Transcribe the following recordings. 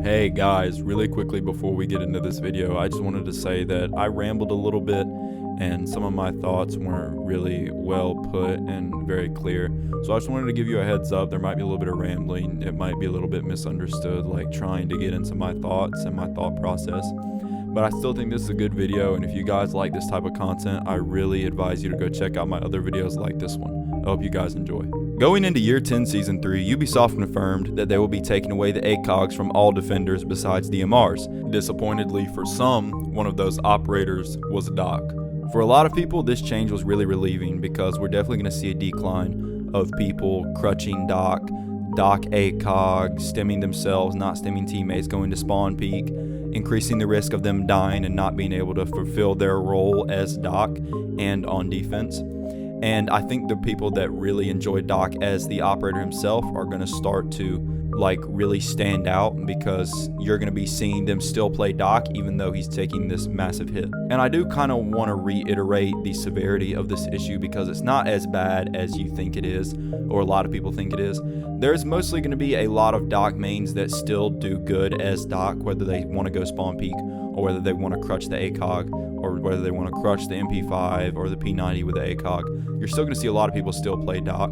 Hey guys, really quickly before we get into this video, I just wanted to say that I rambled a little bit and some of my thoughts weren't really well put and very clear. So I just wanted to give you a heads up. There might be a little bit of rambling. It might be a little bit misunderstood, like trying to get into my thoughts and my thought process. But I still think this is a good video, and if you guys like this type of content, I really advise you to go check out my other videos like this one. I hope you guys enjoy. Going into Year 10 Season 3, Ubisoft confirmed that they will be taking away the Acogs from all defenders besides DMRs. Disappointedly for some, one of those operators was Doc. For a lot of people, this change was really relieving because we're definitely going to see a decline of people crutching Doc Acog, stemming themselves, not stemming teammates, going to spawn peak, increasing the risk of them dying and not being able to fulfill their role as Doc and on defense. And I think the people that really enjoy Doc as the operator himself are going to start to really stand out, because you're going to be seeing them still play Doc even though he's taking this massive hit. And I do kind of want to reiterate the severity of this issue, because it's not as bad as you think it is, or a lot of people think it is. There's mostly going to be a lot of Doc mains that still do good as Doc, whether they want to go spawn peak or whether they want to crutch the Acog, or whether they want to crutch the MP5 or the P90 with the Acog. You're still going to see a lot of people still play Doc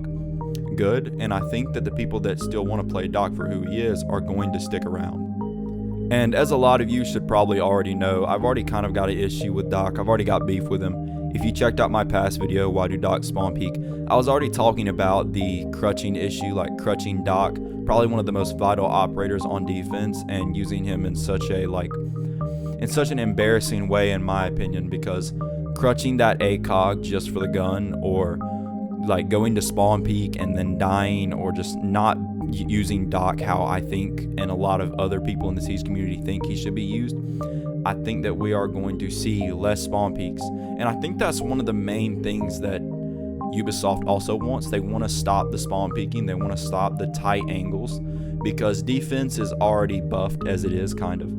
good, and I think that the people that still want to play Doc for who he is are going to stick around. And as a lot of you should probably already know, I've already kind of got an issue with Doc. I've already got beef with him. If you checked out my past video, Why Do Docs Spawn Peak, I was already talking about the crutching issue, like crutching Doc, probably one of the most vital operators on defense, and using him in such an embarrassing way, in my opinion, because crutching that Acog just for the gun, or going to spawn peak and then dying, or just not using Doc how I think and a lot of other people in the Siege community think he should be used, I think that we are going to see less spawn peaks. And I think that's one of the main things that Ubisoft also wants. They want to stop the spawn peaking. They want to stop the tight angles, because defense is already buffed as it is, kind of.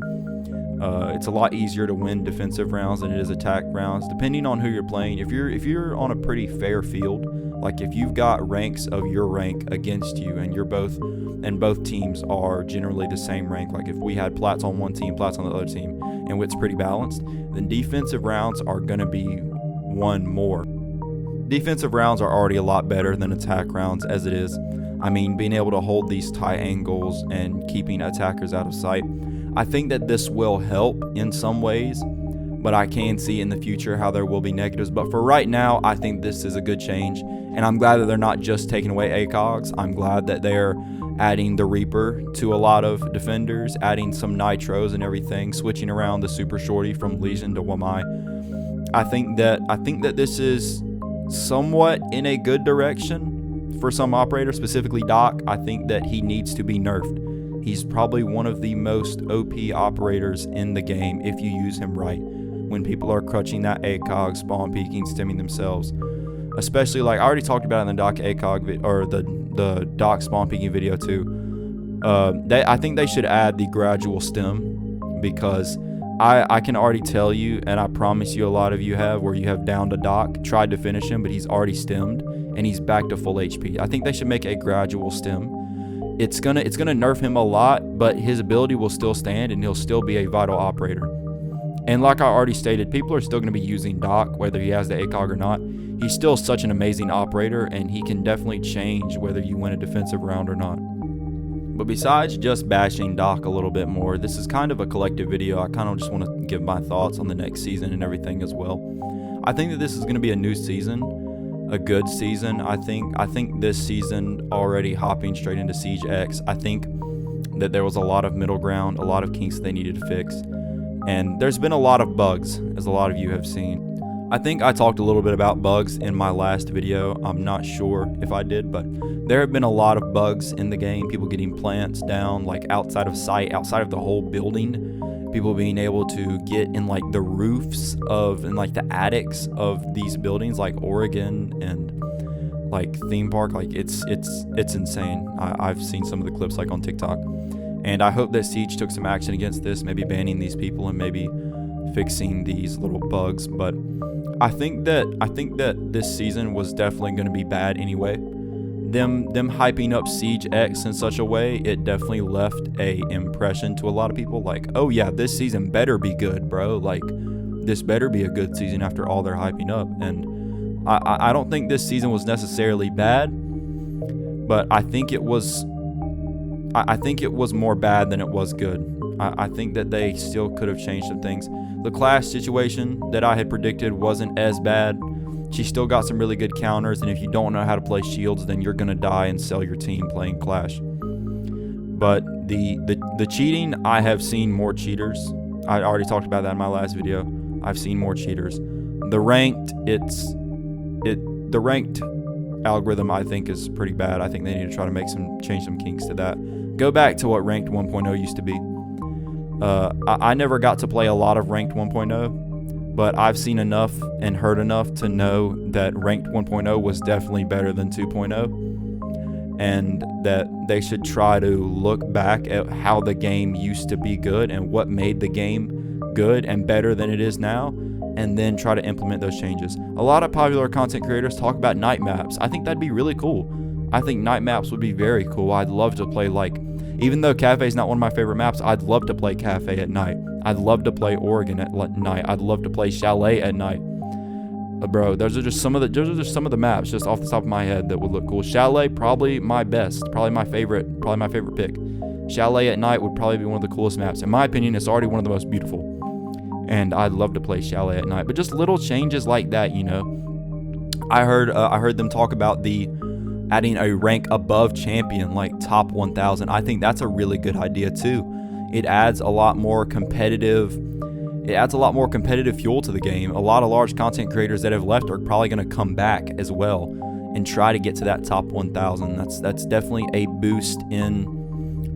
It's a lot easier to win defensive rounds than it is attack rounds, depending on who you're playing. If you're on a pretty fair field, like if you've got ranks of your rank against you, and both teams are generally the same rank, like if we had plats on one team, plats on the other team, and it's pretty balanced, then defensive rounds are going to be won more. Defensive rounds are already a lot better than attack rounds as it is. I mean, being able to hold these tight angles and keeping attackers out of sight, I think that this will help in some ways, but I can see in the future how there will be negatives. But for right now, I think this is a good change, and I'm glad that they're not just taking away ACOGs. I'm glad that they're adding the Reaper to a lot of defenders, adding some nitros and everything, switching around the Super Shorty from Legion to Wamai. I think that this is somewhat in a good direction for some operators, specifically Doc. I think that he needs to be nerfed. He's probably one of the most OP operators in the game if you use him right. When people are crutching that Acog, spawn peeking, stemming themselves, especially I already talked about in the Doc Acog or the Doc spawn peeking video too. I think they should add the gradual stem, because I can already tell you, and I promise you a lot of you have, where you have downed a Doc, tried to finish him, but he's already stemmed and he's back to full HP. I think they should make a gradual stem. It's gonna nerf him a lot, but his ability will still stand and he'll still be a vital operator. And like I already stated, people are still gonna be using Doc whether he has the ACOG or not. He's still such an amazing operator, and he can definitely change whether you win a defensive round or not. But besides just bashing Doc a little bit more, this is kind of a collective video. I kind of just want to give my thoughts on the next season and everything as well. I think that this is gonna be a new season, a good season. I think this season, already hopping straight into Siege X, I think that there was a lot of middle ground, a lot of kinks they needed to fix, and there's been a lot of bugs, as a lot of you have seen. I think I talked a little bit about bugs in my last video. I'm not sure if I did, but there have been a lot of bugs in the game. People getting plants down outside of sight, outside of the whole building. People being able to get in the roofs of and the attics of these buildings, like Oregon and theme park. It's insane. I've seen some of the clips on TikTok, and I hope that Siege took some action against this, maybe banning these people and maybe fixing these little bugs. But I think that this season was definitely going to be bad anyway. them hyping up Siege X in such a way, it definitely left a impression to a lot of people, like, oh yeah, this season better be good, bro. Like, this better be a good season after all they're hyping up. And I don't think this season was necessarily bad, but I think it was more bad than it was good. I think that they still could have changed some things. The Clash situation that I had predicted wasn't as bad. She still got some really good counters, and if you don't know how to play shields, then you're gonna die and sell your team playing Clash. But the cheating, I have seen more cheaters. I already talked about that in my last video. I've seen more cheaters. The ranked, the ranked algorithm, I think, is pretty bad. I think they need to try to change some kinks to that. Go back to what ranked 1.0 used to be. I never got to play a lot of ranked 1.0, but I've seen enough and heard enough to know that ranked 1.0 was definitely better than 2.0, and that they should try to look back at how the game used to be good and what made the game good and better than it is now, and then try to implement those changes. A lot of popular content creators talk about night maps. I think that'd be really cool. I think night maps would be very cool. I'd love to play, like, even though Cafe is not one of my favorite maps, I'd love to play Cafe at night. I'd love to play Oregon at night. I'd love to play Chalet at night. Bro, those are just some of the maps just off the top of my head that would look cool. Chalet, probably my best, probably my favorite pick. Chalet at night would probably be one of the coolest maps. In my opinion, it's already one of the most beautiful, and I'd love to play Chalet at night. But just little changes like that, you know. I heard them talk about adding a rank above champion, like top 1000. I think that's a really good idea too. It adds a lot more competitive fuel to the game. A lot of large content creators that have left are probably going to come back as well and try to get to that top 1000. That's definitely a boost in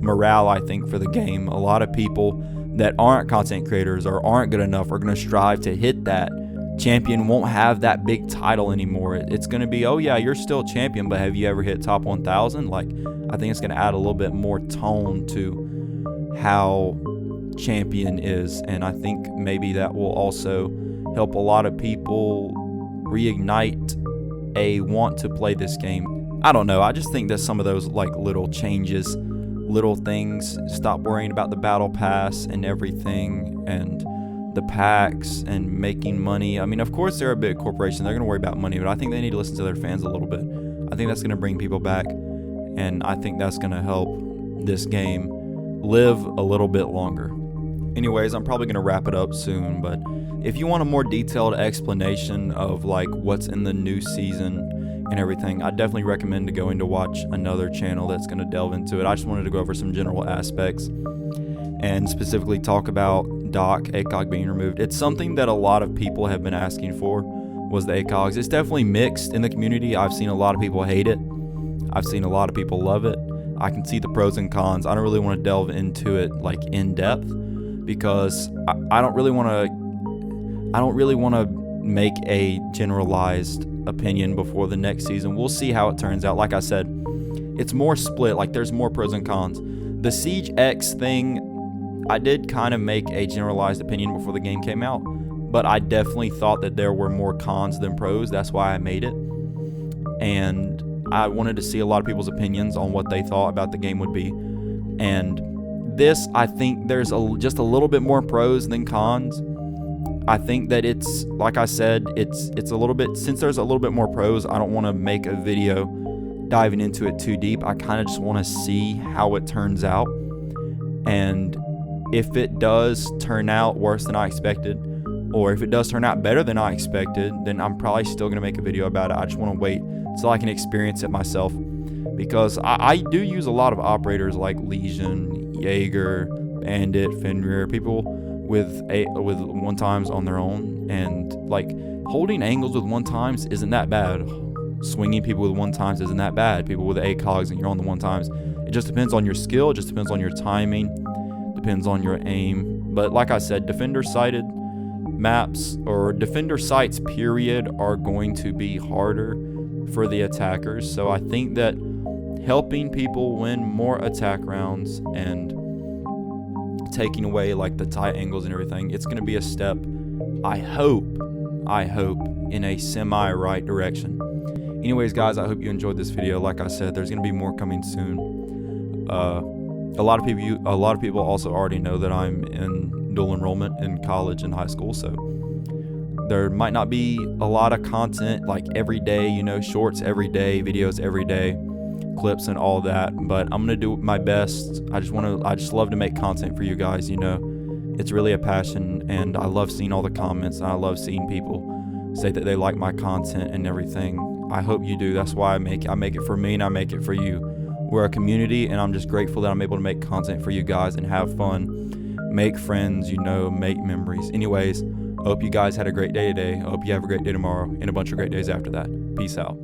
morale, I think, for the game. A lot of people that aren't content creators or aren't good enough are going to strive to hit that. Champion won't have that big title anymore. It's going to be, oh yeah, you're still champion, but have you ever hit top 1000? Like, I think it's going to add a little bit more tone to how champion is, and I think maybe that will also help a lot of people reignite a want to play this game. I don't know, I just think that some of those, like, little changes, little things, stop worrying about the battle pass and everything, and the packs and making money. I mean, of course they're a big corporation, they're going to worry about money, but I think they need to listen to their fans a little bit. I think that's going to bring people back, and I think that's going to help this game live a little bit longer. Anyways, I'm probably going to wrap it up soon, but if you want a more detailed explanation of, like, what's in the new season and everything, I definitely recommend to going to watch another channel that's going to delve into it. I just wanted to go over some general aspects and specifically talk about Acog being removed. It's something that a lot of people have been asking for, was the Acogs. It's definitely mixed in the community. I've seen a lot of people hate it. I've seen a lot of people love it. I can see the pros and cons. I don't really want to delve into it, like, in depth, because I don't really want to make a generalized opinion before the next season. We'll see how it turns out. Like I said, it's more split. Like, there's more pros and cons. The Siege X thing, I did kind of make a generalized opinion before the game came out, but I definitely thought that there were more cons than pros. That's why I made it, and I wanted to see a lot of people's opinions on what they thought about the game would be. And this, I think there's just a little bit more pros than cons. I think that it's, like I said, it's a little bit, since there's a little bit more pros, I don't want to make a video diving into it too deep. I kind of just want to see how it turns out, and if it does turn out worse than I expected, or if it does turn out better than I expected, then I'm probably still going to make a video about it. I just want to wait so I can experience it myself, because I do use a lot of operators like Legion, Jaeger, Bandit, Fenrir, people with 1-times on their own, and, like, holding angles with 1-times isn't that bad. Swinging people with 1-times isn't that bad. People with Acogs and you're on the 1-times. It just depends on your skill. It just depends on your timing. Depends on your aim. But like I said, defender-sighted maps, or defender sites period, are going to be harder for the attackers. So I think that helping people win more attack rounds and taking away, like, the tight angles and everything, it's going to be a step, I hope, in a semi-right direction. Anyways, guys, I hope you enjoyed this video. Like I said, there's gonna be more coming soon. A lot of people also already know that I'm in dual enrollment in college and high school, so there might not be a lot of content like every day, you know, shorts every day, videos every day, clips and all that, but I'm gonna do my best. I just love to make content for you guys, you know. It's really a passion, and I love seeing all the comments, and I love seeing people say that they like my content and everything. I hope you do. That's why I make it for me, and I make it for you. We're a community, and I'm just grateful that I'm able to make content for you guys and have fun, make friends, you know, make memories. Anyways, I hope you guys had a great day today. I hope you have a great day tomorrow and a bunch of great days after that. Peace out.